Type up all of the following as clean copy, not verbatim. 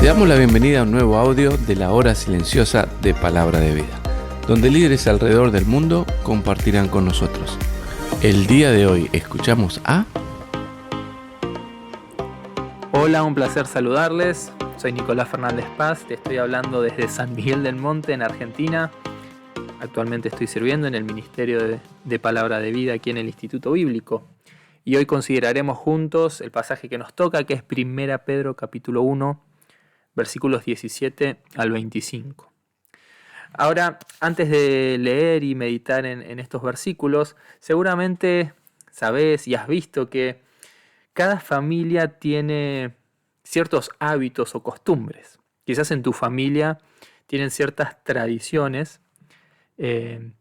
Te damos la bienvenida a un nuevo audio de la hora silenciosa de Palabra de Vida, donde líderes alrededor del mundo compartirán con nosotros. El día de hoy escuchamos a... Hola, un placer saludarles. Soy Nicolás Fernández Paz, te estoy hablando desde San Miguel del Monte, en Argentina. Actualmente estoy sirviendo en el Ministerio de Palabra de Vida aquí en el Instituto Bíblico. Y hoy consideraremos juntos el pasaje que nos toca, que es 1 Pedro capítulo 1, versículos 17 al 25. Ahora, antes de leer y meditar en estos versículos, seguramente sabés y has visto que cada familia tiene ciertos hábitos o costumbres. Quizás en tu familia tienen ciertas tradiciones.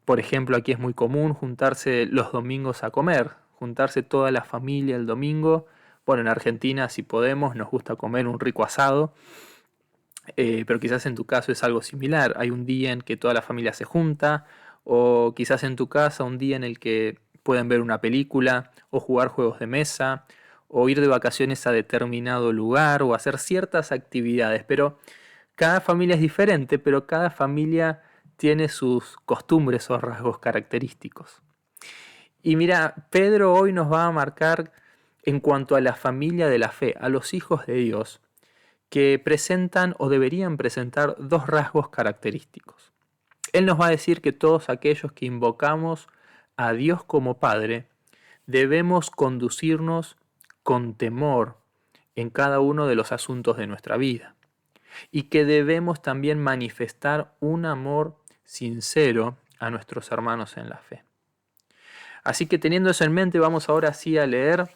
Por ejemplo, aquí es muy común juntarse los domingos a comer, juntarse toda la familia el domingo. Bueno, en Argentina, si podemos, nos gusta comer un rico asado. Pero quizás en tu caso es algo similar. Hay un día en que toda la familia se junta, o quizás en tu casa un día en el que pueden ver una película, o jugar juegos de mesa, o ir de vacaciones a determinado lugar, o hacer ciertas actividades. Pero cada familia es diferente, pero cada familia tiene sus costumbres o rasgos característicos. Y mira, Pedro hoy nos va a marcar en cuanto a la familia de la fe, a los hijos de Dios, que presentan o deberían presentar dos rasgos característicos. Él nos va a decir que todos aquellos que invocamos a Dios como Padre debemos conducirnos con temor en cada uno de los asuntos de nuestra vida y que debemos también manifestar un amor sincero a nuestros hermanos en la fe. Así que teniendo eso en mente, vamos ahora sí a leer.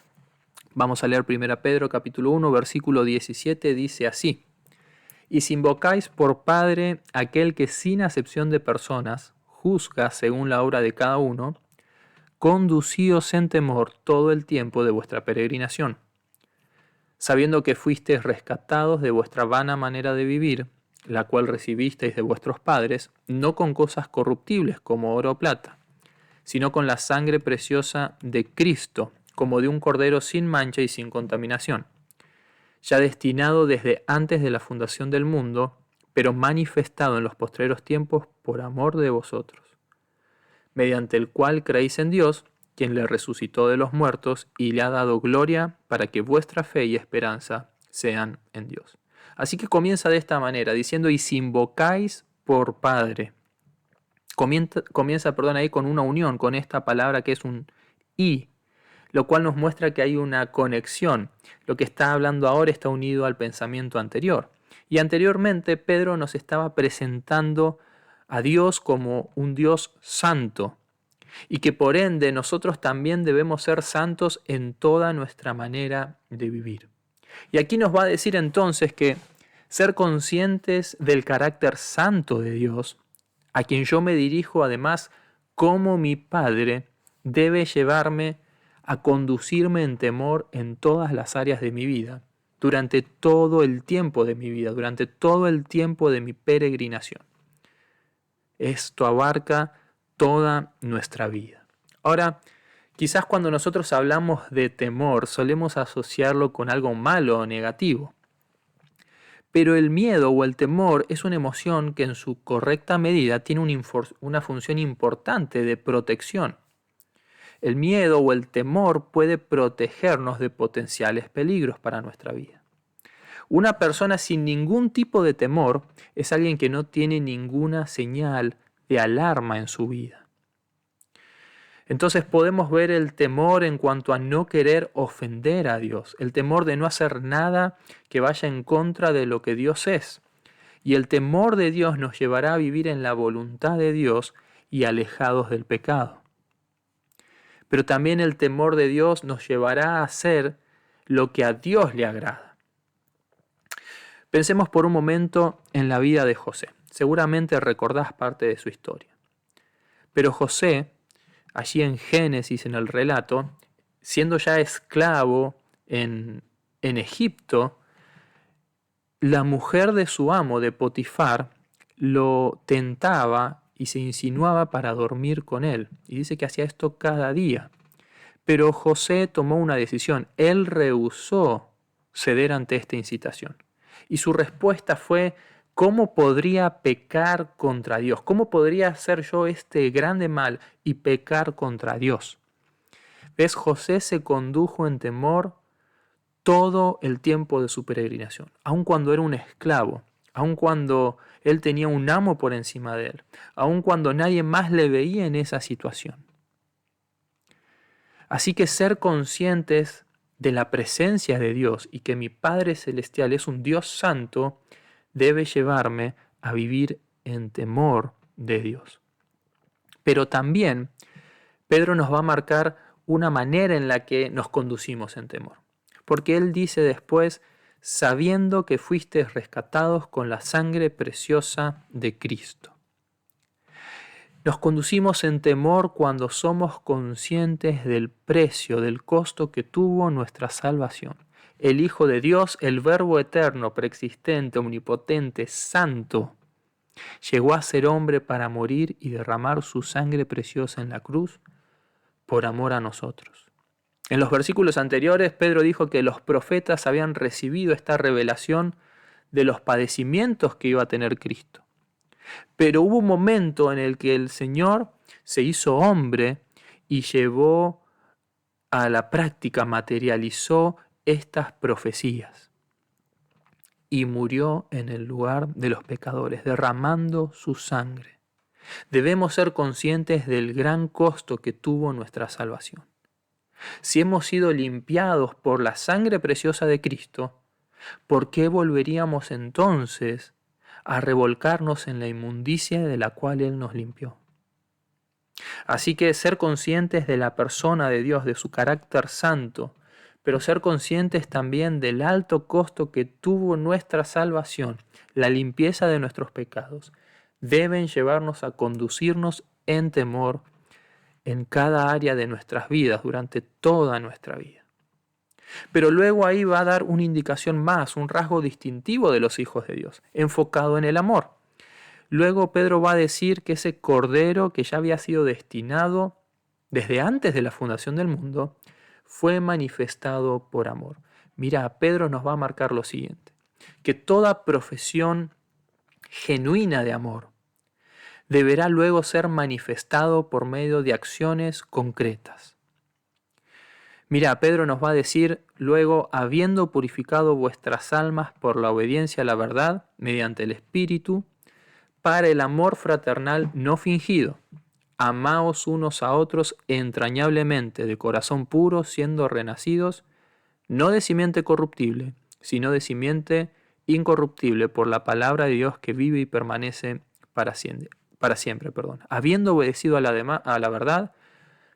Vamos a leer 1 Pedro capítulo 1, versículo 17, dice así: Y si invocáis por Padre aquel que sin acepción de personas juzga según la obra de cada uno, conducíos en temor todo el tiempo de vuestra peregrinación, sabiendo que fuisteis rescatados de vuestra vana manera de vivir, la cual recibisteis de vuestros padres, no con cosas corruptibles como oro o plata, sino con la sangre preciosa de Cristo, como de un cordero sin mancha y sin contaminación, ya destinado desde antes de la fundación del mundo, pero manifestado en los postreros tiempos por amor de vosotros, mediante el cual creéis en Dios, quien le resucitó de los muertos y le ha dado gloria para que vuestra fe y esperanza sean en Dios. Así que comienza de esta manera, diciendo: y si invocáis por Padre. Comienza ahí con una unión, con esta palabra que es un y, lo cual nos muestra que hay una conexión. Lo que está hablando ahora está unido al pensamiento anterior. Y anteriormente Pedro nos estaba presentando a Dios como un Dios santo, y que por ende nosotros también debemos ser santos en toda nuestra manera de vivir. Y aquí nos va a decir entonces que ser conscientes del carácter santo de Dios, a quien yo me dirijo además como mi Padre, debe llevarme a conducirme en temor en todas las áreas de mi vida, durante todo el tiempo de mi vida, durante todo el tiempo de mi peregrinación. Esto abarca toda nuestra vida. Ahora, quizás cuando nosotros hablamos de temor, solemos asociarlo con algo malo o negativo. Pero el miedo o el temor es una emoción que en su correcta medida tiene una función importante de protección. El miedo o el temor puede protegernos de potenciales peligros para nuestra vida. Una persona sin ningún tipo de temor es alguien que no tiene ninguna señal de alarma en su vida. Entonces podemos ver el temor en cuanto a no querer ofender a Dios, el temor de no hacer nada que vaya en contra de lo que Dios es. Y el temor de Dios nos llevará a vivir en la voluntad de Dios y alejados del pecado. Pero también el temor de Dios nos llevará a hacer lo que a Dios le agrada. Pensemos por un momento en la vida de José. Seguramente recordás parte de su historia. Pero José, allí en Génesis, en el relato, siendo ya esclavo en Egipto, la mujer de su amo, de Potifar, lo tentaba y se insinuaba para dormir con él. Y dice que hacía esto cada día. Pero José tomó una decisión. Él rehusó ceder ante esta incitación. Y su respuesta fue: ¿cómo podría pecar contra Dios? ¿Cómo podría hacer yo este grande mal y pecar contra Dios? ¿Ves? José se condujo en temor todo el tiempo de su peregrinación, aun cuando era un esclavo, aun cuando él tenía un amo por encima de él, aun cuando nadie más le veía en esa situación. Así que ser conscientes de la presencia de Dios y que mi Padre Celestial es un Dios santo debe llevarme a vivir en temor de Dios. Pero también Pedro nos va a marcar una manera en la que nos conducimos en temor. Porque él dice después: sabiendo que fuisteis rescatados con la sangre preciosa de Cristo. Nos conducimos en temor cuando somos conscientes del precio, del costo que tuvo nuestra salvación. El Hijo de Dios, el Verbo eterno, preexistente, omnipotente, santo, llegó a ser hombre para morir y derramar su sangre preciosa en la cruz por amor a nosotros. En los versículos anteriores, Pedro dijo que los profetas habían recibido esta revelación de los padecimientos que iba a tener Cristo. Pero hubo un momento en el que el Señor se hizo hombre y llevó a la práctica, materializó estas profecías. Y murió en el lugar de los pecadores, derramando su sangre. Debemos ser conscientes del gran costo que tuvo nuestra salvación. Si hemos sido limpiados por la sangre preciosa de Cristo, ¿por qué volveríamos entonces a revolcarnos en la inmundicia de la cual Él nos limpió? Así que ser conscientes de la persona de Dios, de su carácter santo, pero ser conscientes también del alto costo que tuvo nuestra salvación, la limpieza de nuestros pecados, deben llevarnos a conducirnos en temor en cada área de nuestras vidas, durante toda nuestra vida. Pero luego ahí va a dar una indicación más, un rasgo distintivo de los hijos de Dios, enfocado en el amor. Luego Pedro va a decir que ese cordero que ya había sido destinado desde antes de la fundación del mundo, fue manifestado por amor. Mira, Pedro nos va a marcar lo siguiente: que toda profesión genuina de amor deberá luego ser manifestado por medio de acciones concretas. Mira, Pedro nos va a decir luego: habiendo purificado vuestras almas por la obediencia a la verdad, mediante el Espíritu, para el amor fraternal no fingido, amaos unos a otros entrañablemente, de corazón puro, siendo renacidos, no de simiente corruptible, sino de simiente incorruptible, por la palabra de Dios que vive y permanece para siempre. Habiendo obedecido a la verdad,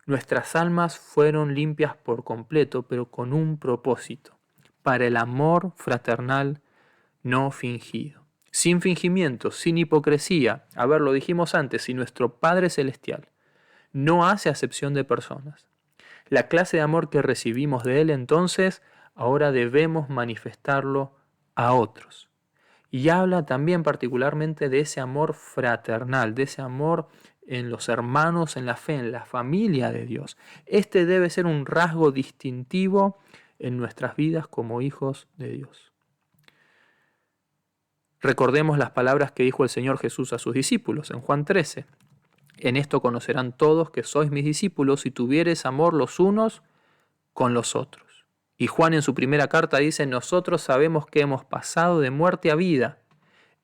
nuestras almas fueron limpias por completo, pero con un propósito: para el amor fraternal no fingido. Sin fingimiento, sin hipocresía. A ver, lo dijimos antes: si nuestro Padre Celestial no hace acepción de personas, la clase de amor que recibimos de Él, entonces ahora debemos manifestarlo a otros. Y habla también particularmente de ese amor fraternal, de ese amor en los hermanos, en la fe, en la familia de Dios. Este debe ser un rasgo distintivo en nuestras vidas como hijos de Dios. Recordemos las palabras que dijo el Señor Jesús a sus discípulos en Juan 13. En esto conocerán todos que sois mis discípulos si tuviereis amor los unos con los otros. Y Juan en su primera carta dice: nosotros sabemos que hemos pasado de muerte a vida,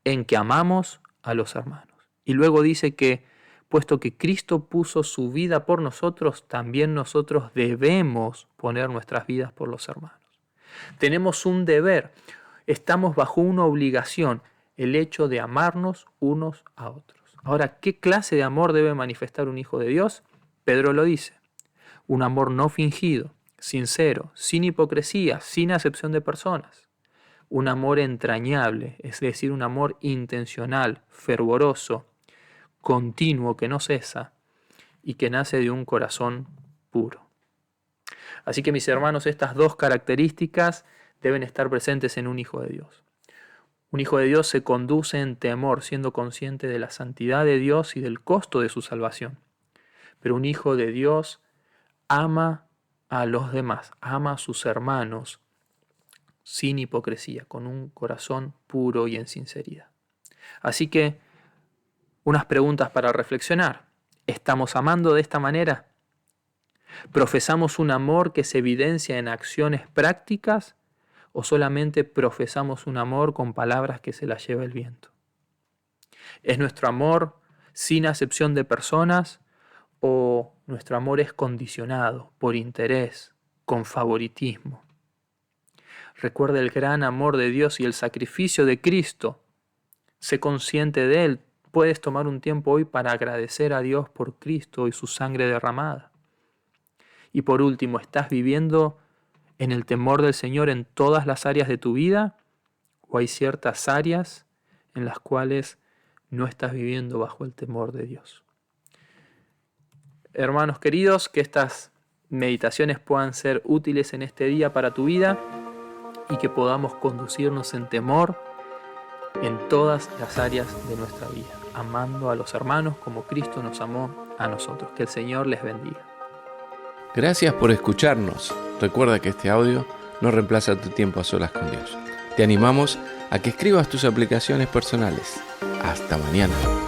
en que amamos a los hermanos. Y luego dice que, puesto que Cristo puso su vida por nosotros, también nosotros debemos poner nuestras vidas por los hermanos. Tenemos un deber, estamos bajo una obligación, el hecho de amarnos unos a otros. Ahora, ¿qué clase de amor debe manifestar un hijo de Dios? Pedro lo dice: un amor no fingido, sincero, sin hipocresía, sin acepción de personas. Un amor entrañable, es decir, un amor intencional, fervoroso, continuo, que no cesa y que nace de un corazón puro. Así que, mis hermanos, estas dos características deben estar presentes en un hijo de Dios. Un hijo de Dios se conduce en temor, siendo consciente de la santidad de Dios y del costo de su salvación. Pero un hijo de Dios ama a los demás, ama a sus hermanos, sin hipocresía, con un corazón puro y en sinceridad. Así que, unas preguntas para reflexionar. ¿Estamos amando de esta manera? ¿Profesamos un amor que se evidencia en acciones prácticas o solamente profesamos un amor con palabras que se las lleva el viento? ¿Es nuestro amor sin acepción de personas o nuestro amor es condicionado por interés, con favoritismo? Recuerda el gran amor de Dios y el sacrificio de Cristo. Sé consciente de Él. Puedes tomar un tiempo hoy para agradecer a Dios por Cristo y su sangre derramada. Y por último, ¿estás viviendo en el temor del Señor en todas las áreas de tu vida? ¿O hay ciertas áreas en las cuales no estás viviendo bajo el temor de Dios? Hermanos queridos, que estas meditaciones puedan ser útiles en este día para tu vida y que podamos conducirnos en temor en todas las áreas de nuestra vida, amando a los hermanos como Cristo nos amó a nosotros. Que el Señor les bendiga. Gracias por escucharnos. Recuerda que este audio no reemplaza tu tiempo a solas con Dios. Te animamos a que escribas tus aplicaciones personales. Hasta mañana.